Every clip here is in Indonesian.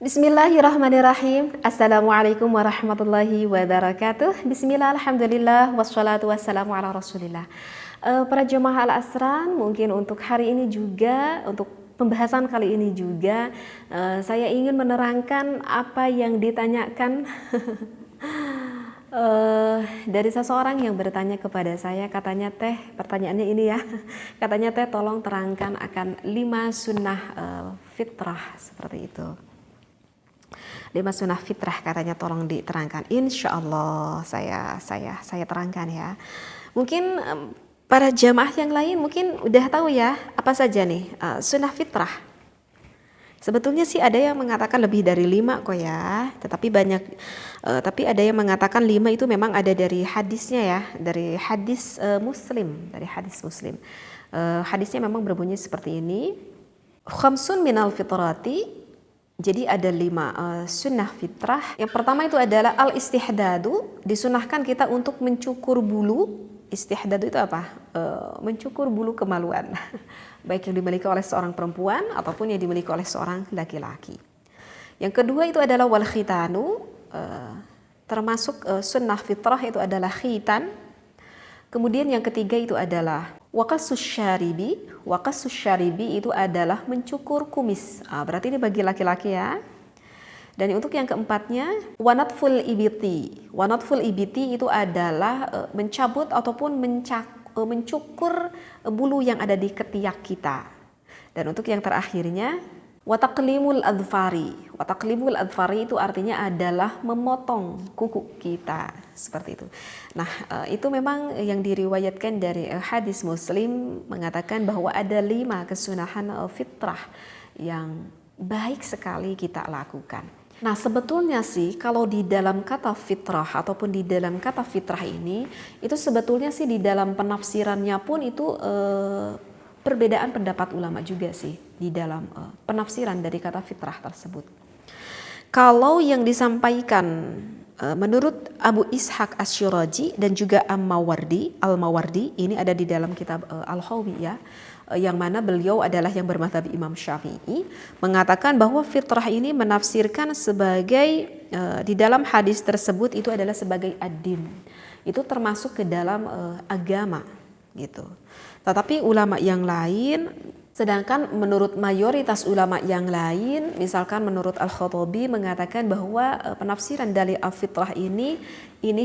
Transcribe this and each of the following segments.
Bismillahirrahmanirrahim. Assalamualaikum warahmatullahi wabarakatuh. Bismillah, alhamdulillah, wassalatu wassalamu ala rasulillah. Para jemaah Al-Asran, mungkin untuk hari ini juga, untuk pembahasan kali ini juga, saya ingin menerangkan apa yang ditanyakan dari seseorang yang bertanya kepada saya. Katanya, Teh, pertanyaannya ini ya, katanya, Teh, tolong terangkan akan 5 sunnah fitrah, seperti itu. 5 sunnah fitrah katanya, tolong diterangkan. Insya Allah saya terangkan ya. Mungkin para jamaah yang lain mungkin udah tahu ya apa saja nih sunnah fitrah. Sebetulnya sih ada yang mengatakan lebih dari 5 kok ya, tapi ada yang mengatakan 5 itu memang ada dari hadisnya ya, dari hadis Muslim. Hadisnya memang berbunyi seperti ini. Khamsun minal fitrati. Jadi ada 5 sunnah fitrah. Yang pertama itu adalah al-istihdadu, disunahkan kita untuk mencukur bulu. Istihdadu itu apa? Mencukur bulu kemaluan, baik yang dimiliki oleh seorang perempuan ataupun yang dimiliki oleh seorang laki-laki. Yang kedua itu adalah wal khitanu, termasuk sunnah fitrah itu adalah khitan. Kemudian yang ketiga itu adalah waqasus syaribi. Waqasus syaribi itu adalah mencukur kumis. Berarti ini bagi laki-laki ya. Dan untuk yang keempatnya wanatful ibiti. Wanatful ibiti itu adalah mencabut ataupun mencukur bulu yang ada di ketiak kita. Dan untuk yang terakhirnya wataqlimul adfari. Wataqlimul adfari itu artinya adalah memotong kuku kita, seperti itu. Nah, itu memang yang diriwayatkan dari hadis Muslim mengatakan bahwa ada 5 kesunahan fitrah yang baik sekali kita lakukan. Nah, sebetulnya sih kalau di dalam kata fitrah ataupun di dalam kata fitrah ini, itu sebetulnya sih di dalam penafsirannya pun itu perbedaan pendapat ulama juga sih di dalam penafsiran dari kata fitrah tersebut. Kalau yang disampaikan menurut Abu Ishaq Asy-Syirazi dan juga Al-Mawardi, ini ada di dalam kitab Al-Hawi ya, yang mana beliau adalah yang bermadzhab Imam Syafi'i, mengatakan bahwa fitrah ini menafsirkan sebagai di dalam hadis tersebut itu adalah sebagai ad-din. Itu termasuk ke dalam agama gitu. Tetapi ulama yang lain, sedangkan menurut mayoritas ulama yang lain, misalkan menurut Al-Khattabi mengatakan bahwa penafsiran dari al-fitrah ini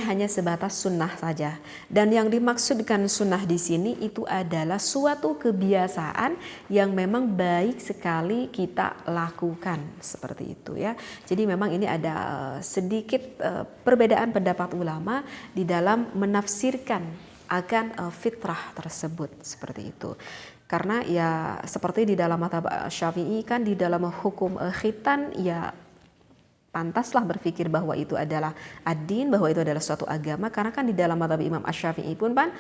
hanya sebatas sunnah saja. Dan yang dimaksudkan sunnah di sini itu adalah suatu kebiasaan yang memang baik sekali kita lakukan, seperti itu ya. Jadi memang ini ada sedikit perbedaan pendapat ulama di dalam menafsirkan akan fitrah tersebut, seperti itu. Karena ya seperti di dalam mazhab Syafi'i kan di dalam hukum khitan ya pantaslah berpikir bahwa itu adalah ad-din, bahwa itu adalah suatu agama, karena kan di dalam mazhab Imam Asy-Syafi'i pun kan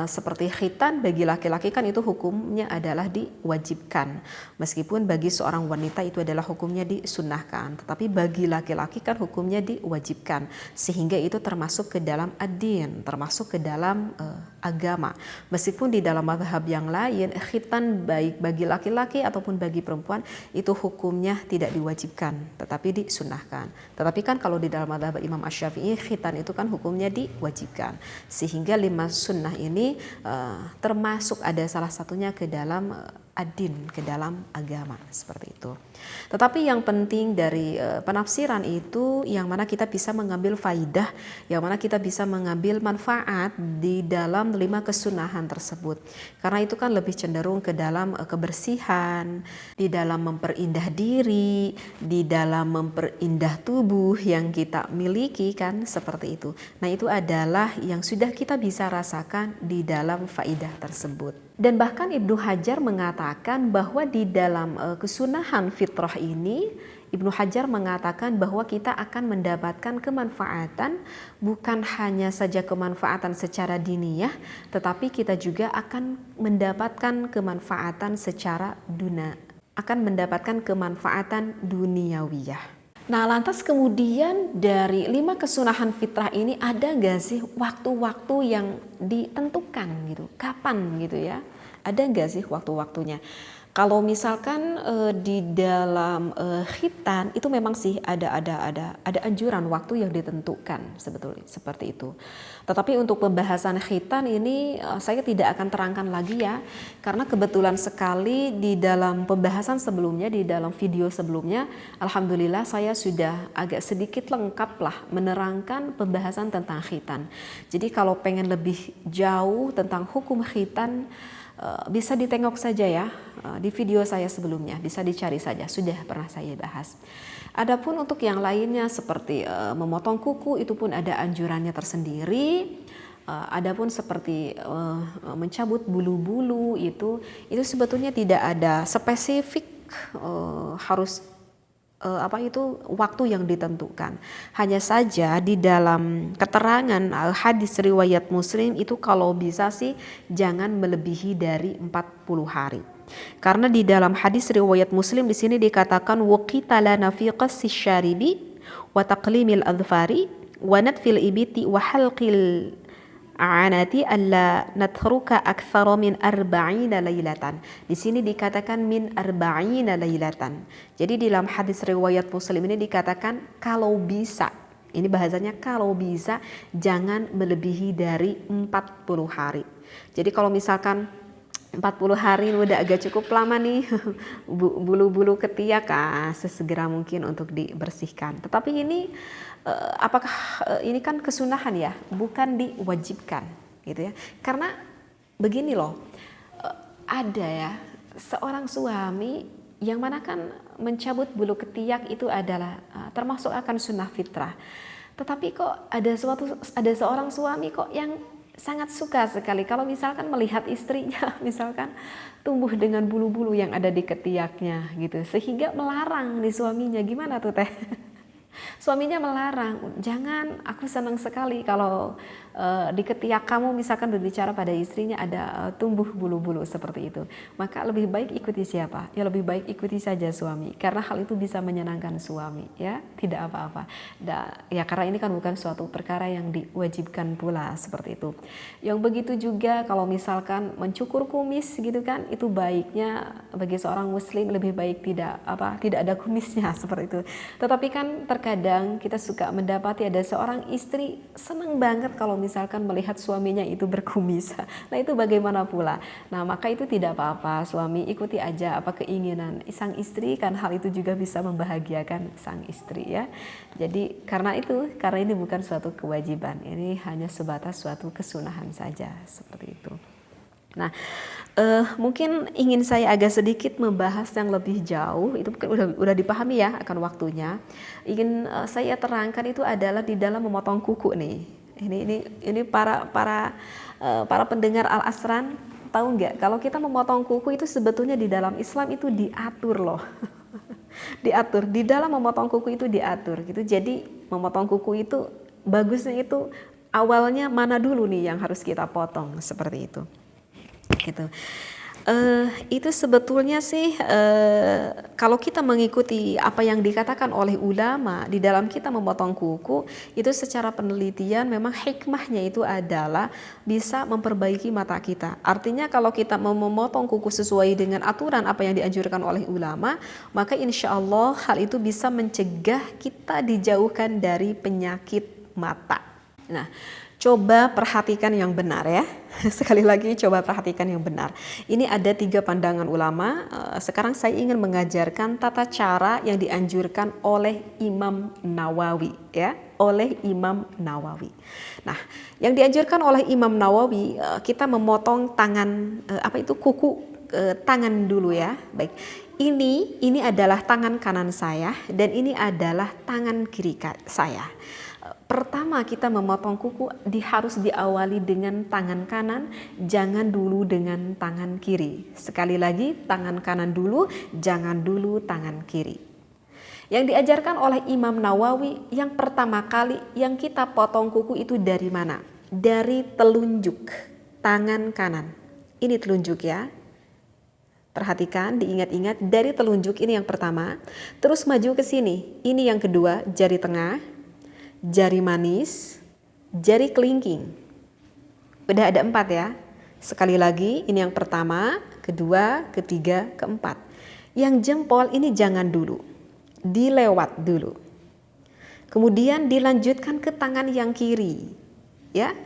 seperti khitan bagi laki-laki kan itu hukumnya adalah diwajibkan, meskipun bagi seorang wanita itu adalah hukumnya disunnahkan, tetapi bagi laki-laki kan hukumnya diwajibkan, sehingga itu termasuk ke dalam ad-din, termasuk ke dalam agama. Meskipun di dalam mazhab yang lain khitan baik bagi laki-laki ataupun bagi perempuan itu hukumnya tidak diwajibkan, tetapi disunnahkan. Tetapi kan kalau di dalam mazhab Imam Asy-Syafi'i khitan itu kan hukumnya diwajibkan, sehingga 5 sunnah ini termasuk ada salah satunya ke dalam ad-din, ke dalam agama, seperti itu. Tetapi yang penting dari penafsiran itu yang mana kita bisa mengambil faidah, yang mana kita bisa mengambil manfaat di dalam 5 kesunahan tersebut. Karena itu kan lebih cenderung ke dalam kebersihan, di dalam memperindah diri, di dalam memperindah tubuh yang kita miliki kan, seperti itu. Nah, itu adalah yang sudah kita bisa rasakan di dalam faidah tersebut. Dan bahkan Ibnu Hajar mengatakan bahwa di dalam kesunahan fitrah ini, Ibnu Hajar mengatakan bahwa kita akan mendapatkan kemanfaatan, bukan hanya saja kemanfaatan secara diniyah, tetapi kita juga akan mendapatkan kemanfaatan secara duniawiyah. Nah, lantas kemudian dari 5 kesunahan fitrah ini ada gak sih waktu-waktu yang ditentukan gitu? Kapan gitu ya? Ada gak sih waktu-waktunya? Kalau misalkan di dalam khitan itu memang sih ada anjuran waktu yang ditentukan sebetulnya seperti itu. Tetapi untuk pembahasan khitan ini saya tidak akan terangkan lagi ya, karena kebetulan sekali di dalam pembahasan sebelumnya, di dalam video sebelumnya, alhamdulillah saya sudah agak sedikit lengkap lah menerangkan pembahasan tentang khitan. Jadi kalau pengen lebih jauh tentang hukum khitan, bisa ditengok saja ya di video saya sebelumnya, bisa dicari saja, sudah pernah saya bahas. Adapun untuk yang lainnya seperti memotong kuku itu pun ada anjurannya tersendiri. Adapun seperti mencabut bulu-bulu itu sebetulnya tidak ada spesifik harus waktu yang ditentukan. Hanya saja di dalam keterangan hadis riwayat Muslim itu kalau bisa sih jangan melebihi dari 40 hari. Karena di dalam hadis riwayat Muslim di sini dikatakan waqita lana fi qassi syaribi wa taqlimil adfari wa natfil ibiti wa halqil anati alla natruka aktsara min arba'ina lailatan. Di sini dikatakan min arba'ina lailatan. Jadi di dalam hadis riwayat Muslim ini dikatakan kalau bisa, ini bahasanya kalau bisa jangan melebihi dari 40 hari. Jadi kalau misalkan 40 hari udah agak cukup lama nih, bulu-bulu ketiak sesegera mungkin untuk dibersihkan. Tetapi ini apakah ini kan kesunahan ya, bukan diwajibkan gitu ya. Karena begini loh, ada ya seorang suami yang mana kan mencabut bulu ketiak itu adalah termasuk akan sunnah fitrah. Tetapi kok ada seorang suami kok yang sangat suka sekali kalau misalkan melihat istrinya misalkan tumbuh dengan bulu-bulu yang ada di ketiaknya gitu, sehingga melarang di suaminya. Gimana tuh teh? Suaminya melarang, jangan, aku senang sekali kalau di ketiak kamu misalkan berbicara pada istrinya ada tumbuh bulu-bulu seperti itu. Maka lebih baik ikuti siapa? Ya lebih baik ikuti saja suami, karena hal itu bisa menyenangkan suami ya, tidak apa-apa. Ya karena ini kan bukan suatu perkara yang diwajibkan pula seperti itu. Yang begitu juga kalau misalkan mencukur kumis gitu kan, itu baiknya bagi seorang muslim lebih baik tidak ada kumisnya seperti itu. Tetapi kan terkadang kita suka mendapati ada seorang istri senang banget kalau misalkan melihat suaminya itu berkumis. Nah itu bagaimana pula? Nah maka itu tidak apa-apa, suami ikuti aja apa keinginan sang istri, kan hal itu juga bisa membahagiakan sang istri ya. Jadi karena ini bukan suatu kewajiban, ini hanya sebatas suatu kesunahan saja seperti itu. Nah, mungkin ingin saya agak sedikit membahas yang lebih jauh, itu mungkin udah dipahami ya akan waktunya. Ingin saya terangkan itu adalah di dalam memotong kuku nih. Ini para pendengar Al Asran tahu nggak? Kalau kita memotong kuku itu sebetulnya di dalam Islam itu diatur loh. Diatur di dalam memotong kuku itu diatur gitu. Jadi memotong kuku itu bagusnya itu awalnya mana dulu nih yang harus kita potong seperti itu. Gitu. Itu sebetulnya sih kalau kita mengikuti apa yang dikatakan oleh ulama di dalam kita memotong kuku itu secara penelitian memang hikmahnya itu adalah bisa memperbaiki mata kita. Artinya kalau kita mau memotong kuku sesuai dengan aturan apa yang dianjurkan oleh ulama, maka insya Allah hal itu bisa mencegah kita dijauhkan dari penyakit mata. Nah, coba perhatikan yang benar ya. Sekali lagi coba perhatikan yang benar. Ini ada 3 pandangan ulama. Sekarang saya ingin mengajarkan tata cara yang dianjurkan oleh Imam Nawawi ya. Oleh Imam Nawawi. Nah, yang dianjurkan oleh Imam Nawawi kita memotong tangan kuku tangan dulu ya. Baik. Ini adalah tangan kanan saya dan ini adalah tangan kiri saya. Pertama kita memotong kuku harus diawali dengan tangan kanan, jangan dulu dengan tangan kiri. Sekali lagi tangan kanan dulu, jangan dulu tangan kiri. Yang diajarkan oleh Imam Nawawi yang pertama kali yang kita potong kuku itu dari mana? Dari telunjuk tangan kanan. Ini telunjuk ya. Perhatikan, diingat-ingat dari telunjuk ini yang pertama. Terus maju ke sini. Ini yang kedua, jari tengah, jari manis, jari kelingking. Udah ada 4 ya. Sekali lagi, ini yang pertama, kedua, ketiga, keempat. Yang jempol ini jangan dulu, dilewat dulu. Kemudian dilanjutkan ke tangan yang kiri. Ya.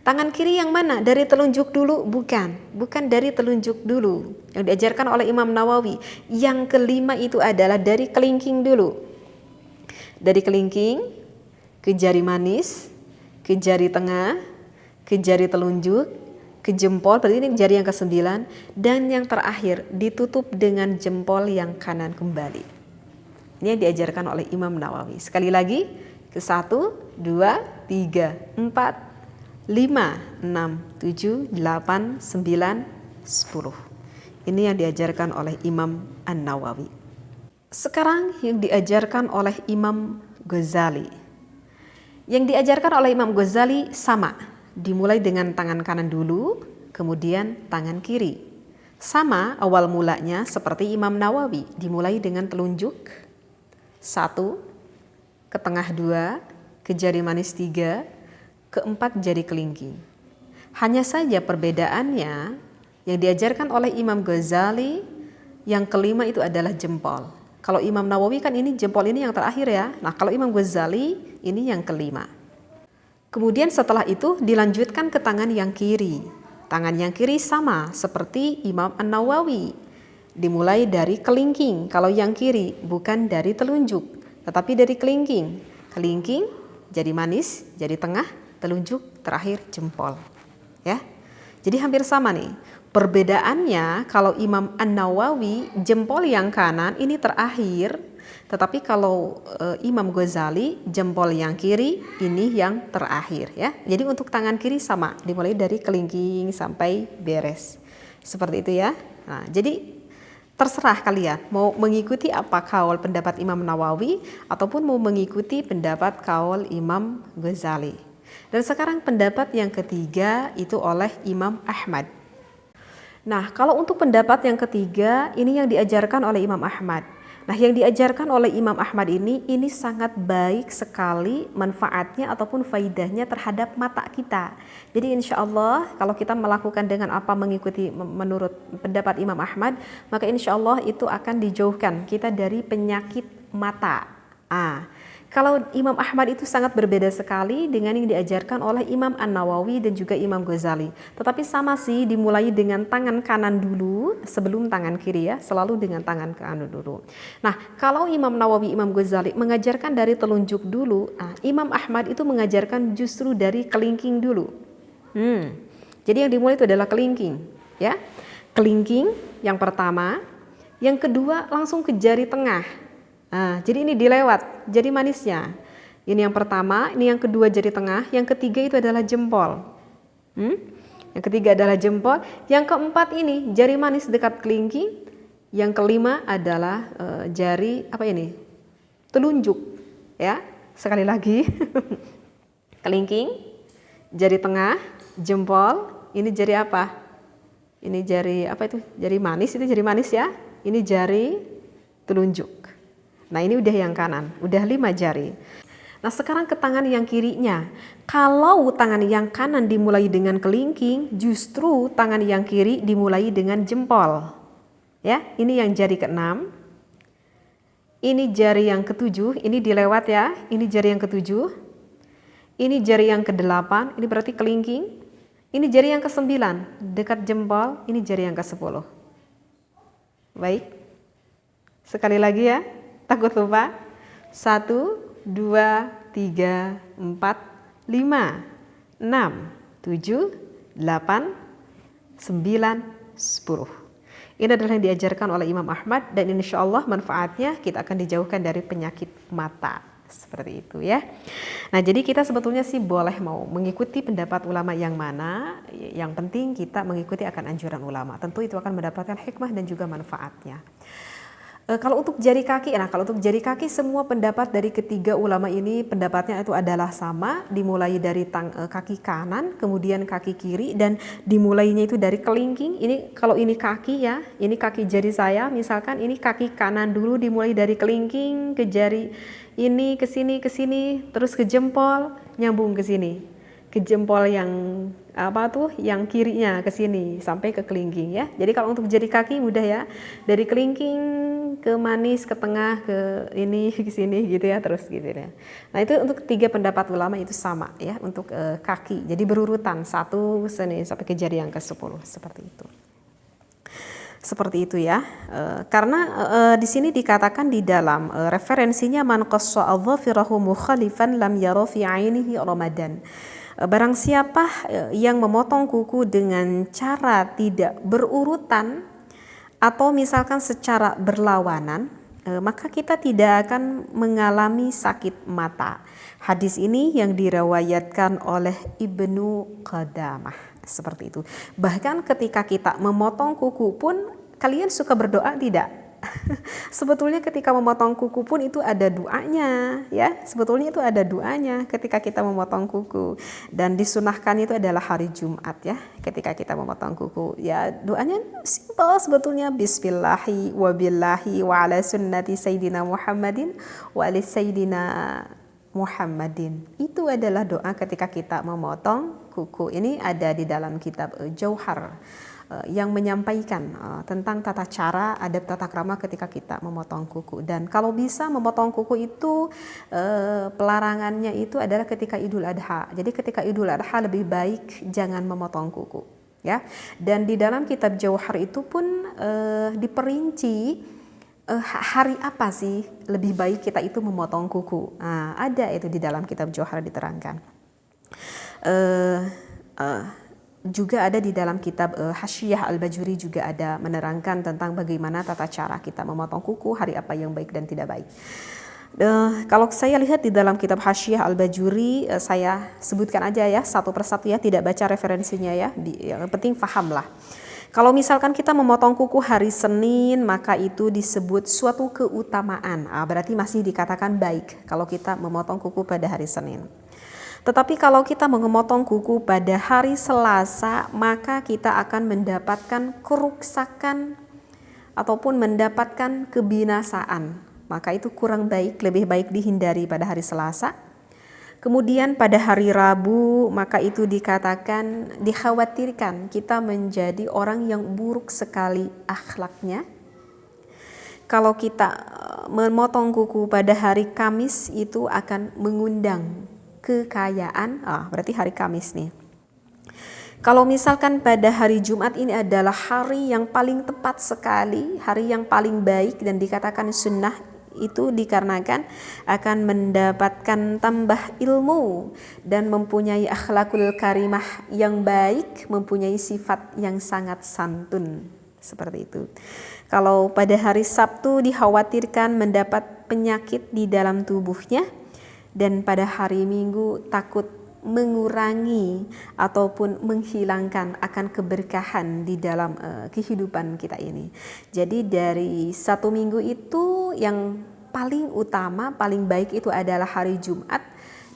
Tangan kiri yang mana? Dari telunjuk dulu? Bukan dari telunjuk dulu. Yang diajarkan oleh Imam Nawawi. Yang kelima itu adalah dari kelingking dulu. Dari kelingking ke jari manis, ke jari tengah, ke jari telunjuk, ke jempol, berarti ini jari yang ke-9, dan yang terakhir ditutup dengan jempol yang kanan kembali. Ini yang diajarkan oleh Imam Nawawi. Sekali lagi, ke 1, 2, 3, 4, 5, 6, 7, 8, 9, 10. Ini yang diajarkan oleh Imam An-Nawawi. Sekarang yang diajarkan oleh Imam Ghazali. Yang diajarkan oleh Imam Ghazali sama. Dimulai dengan tangan kanan dulu, kemudian tangan kiri. Sama awal mulanya seperti Imam Nawawi. Dimulai dengan telunjuk 1, ke tengah 2, ke jari manis 3, keempat jari kelingking. Hanya saja perbedaannya yang diajarkan oleh Imam Ghazali yang kelima itu adalah jempol. Kalau Imam Nawawi kan ini jempol ini yang terakhir ya. Nah kalau Imam Ghazali ini yang kelima. Kemudian setelah itu dilanjutkan ke tangan yang kiri. Tangan yang kiri sama seperti Imam An-Nawawi. Dimulai dari kelingking kalau yang kiri, bukan dari telunjuk, tetapi dari kelingking. Kelingking, jari manis, jari tengah, telunjuk, terakhir jempol. Ya. Jadi hampir sama nih. Perbedaannya kalau Imam An-Nawawi jempol yang kanan ini terakhir, tetapi kalau Imam Ghazali jempol yang kiri ini yang terakhir ya. Jadi untuk tangan kiri sama, dimulai dari kelingking sampai beres. Seperti itu ya. Nah, jadi terserah kalian mau mengikuti apa kaul pendapat Imam Nawawi ataupun mau mengikuti pendapat kaul Imam Ghazali. Dan sekarang pendapat yang ketiga itu oleh Imam Ahmad. Nah, kalau untuk pendapat yang ketiga ini yang diajarkan oleh Imam Ahmad. Nah, yang diajarkan oleh Imam Ahmad ini sangat baik sekali manfaatnya ataupun faidahnya terhadap mata kita. Jadi insya Allah kalau kita melakukan dengan apa mengikuti menurut pendapat Imam Ahmad, maka insya Allah itu akan dijauhkan kita dari penyakit mata. Kalau Imam Ahmad itu sangat berbeda sekali dengan yang diajarkan oleh Imam An-Nawawi dan juga Imam Ghazali. Tetapi sama sih, dimulai dengan tangan kanan dulu sebelum tangan kiri ya, selalu dengan tangan kanan dulu. Nah, kalau Imam Nawawi, Imam Ghazali mengajarkan dari telunjuk dulu, Imam Ahmad itu mengajarkan justru dari kelingking dulu. Jadi yang dimulai itu adalah kelingking, ya. Kelingking yang pertama, yang kedua langsung ke jari tengah. Jadi ini dilewat jari manisnya. Ini yang pertama, ini yang kedua jari tengah, yang ketiga itu adalah jempol. Yang ketiga adalah jempol, yang keempat ini jari manis dekat kelingking, yang kelima adalah jari apa ini? Telunjuk, ya. Sekali lagi, kelingking, jari tengah, jempol, ini jari apa? Ini jari apa itu? Jari manis, itu jari manis ya. Ini jari telunjuk. Nah ini udah yang kanan, udah 5 jari. Nah sekarang ke tangan yang kirinya. Kalau tangan yang kanan dimulai dengan kelingking, justru tangan yang kiri dimulai dengan jempol. Ya, ini yang jari ke-6. Ini jari yang ke-7, ini dilewat ya. Ini jari yang ke-7. Ini jari yang ke-8, ini berarti kelingking. Ini jari yang ke-9, dekat jempol, ini jari yang ke-10. Baik. Sekali lagi ya. Takut lupa? 1, 2, 3, 4, 5, 6, 7, 8, 9, 10. Ini adalah yang diajarkan oleh Imam Ahmad dan insya Allah manfaatnya kita akan dijauhkan dari penyakit mata. Seperti itu ya. Nah jadi kita sebetulnya sih boleh mau mengikuti pendapat ulama yang mana. Yang penting kita mengikuti akan anjuran ulama. Tentu itu akan mendapatkan hikmah dan juga manfaatnya. Kalau untuk jari kaki, kalau untuk jari kaki semua pendapat dari ketiga ulama ini pendapatnya itu adalah sama, dimulai dari kaki kanan, kemudian kaki kiri dan dimulainya itu dari kelingking. Ini kalau ini kaki ya, ini kaki jari saya, misalkan ini kaki kanan dulu dimulai dari kelingking ke jari ini ke sini, terus ke jempol, nyambung ke sini. ke jempol yang yang kirinya ke sini sampai ke kelingking ya. Jadi kalau untuk jari kaki mudah ya, dari kelingking ke manis ke tengah ke ini ke sini gitu ya, terus gitu ya. Nah itu untuk 3 pendapat ulama itu sama ya untuk kaki. Jadi berurutan 1 sini sampai ke jari yang ke-10 seperti itu. Seperti itu ya. Karena di sini dikatakan di dalam referensinya man qassa adhafirahu mukhalifan lam yara fi 'ainihi ramadan. Barang siapa yang memotong kuku dengan cara tidak berurutan atau misalkan secara berlawanan, maka kita tidak akan mengalami sakit mata. Hadis ini yang diriwayatkan oleh Ibnu Qadamah, seperti itu. Bahkan ketika kita memotong kuku pun, kalian suka berdoa tidak? Sebetulnya ketika memotong kuku pun itu ada doanya ya, sebetulnya itu ada doanya ketika kita memotong kuku, dan disunahkan itu adalah hari Jumat ya ketika kita memotong kuku ya. Doanya simpel sebetulnya, bismillahi wa billahi wa ala sunnati sayyidina Muhammadin wa ali sayyidina Muhammadin. Itu adalah doa ketika kita memotong kuku. Ini ada di dalam kitab Jauhar yang menyampaikan tentang tata cara adab tata krama ketika kita memotong kuku. Dan kalau bisa memotong kuku itu pelarangannya itu adalah ketika Idul Adha. Jadi ketika Idul Adha lebih baik jangan memotong kuku ya. Dan di dalam kitab Jauhar itu pun diperinci hari apa sih lebih baik kita itu memotong kuku. Nah, ada itu di dalam kitab Jauhar diterangkan. Juga ada di dalam kitab Hasyiah Al-Bajuri juga ada menerangkan tentang bagaimana tata cara kita memotong kuku, hari apa yang baik dan tidak baik. Kalau saya lihat di dalam kitab Hasyiah Al-Bajuri, saya sebutkan aja ya satu persatu ya, tidak baca referensinya ya, yang penting pahamlah. Kalau misalkan kita memotong kuku hari Senin, maka itu disebut suatu keutamaan. Berarti masih dikatakan baik kalau kita memotong kuku pada hari Senin. Tetapi kalau kita memotong kuku pada hari Selasa, maka kita akan mendapatkan keruksakan ataupun mendapatkan kebinasaan. Maka itu kurang baik, lebih baik dihindari pada hari Selasa. Kemudian pada hari Rabu, maka itu dikatakan dikhawatirkan kita menjadi orang yang buruk sekali akhlaknya. Kalau kita memotong kuku pada hari Kamis itu akan mengundang kekayaan, berarti hari Kamis nih. Kalau misalkan pada hari Jumat ini adalah hari yang paling tepat sekali, hari yang paling baik dan dikatakan sunnah, itu dikarenakan akan mendapatkan tambah ilmu dan mempunyai akhlakul karimah yang baik, mempunyai sifat yang sangat santun, seperti itu. Kalau pada hari Sabtu dikhawatirkan mendapat penyakit di dalam tubuhnya, dan pada hari Minggu takut mengurangi ataupun menghilangkan akan keberkahan di dalam kehidupan kita ini. Jadi dari 1 minggu itu yang paling utama, paling baik itu adalah hari Jumat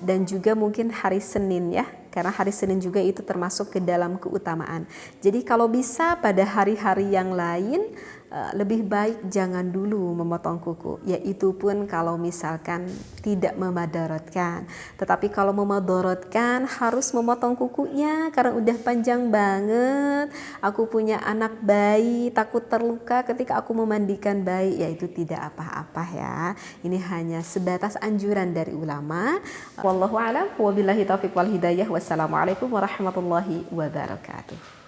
dan juga mungkin hari Senin ya, karena hari Senin juga itu termasuk ke dalam keutamaan. Jadi kalau bisa pada hari-hari yang lain lebih baik jangan dulu memotong kuku, yaitu pun kalau misalkan tidak memadaratkan. Tetapi kalau memadaratkan harus memotong kukunya karena udah panjang banget, aku punya anak bayi takut terluka ketika aku memandikan bayi, yaitu tidak apa-apa ya. Ini hanya sebatas anjuran dari ulama. Wallahu a'lam, wabillahi taufiq wal hidayah. Wassalamualaikum warahmatullahi wabarakatuh.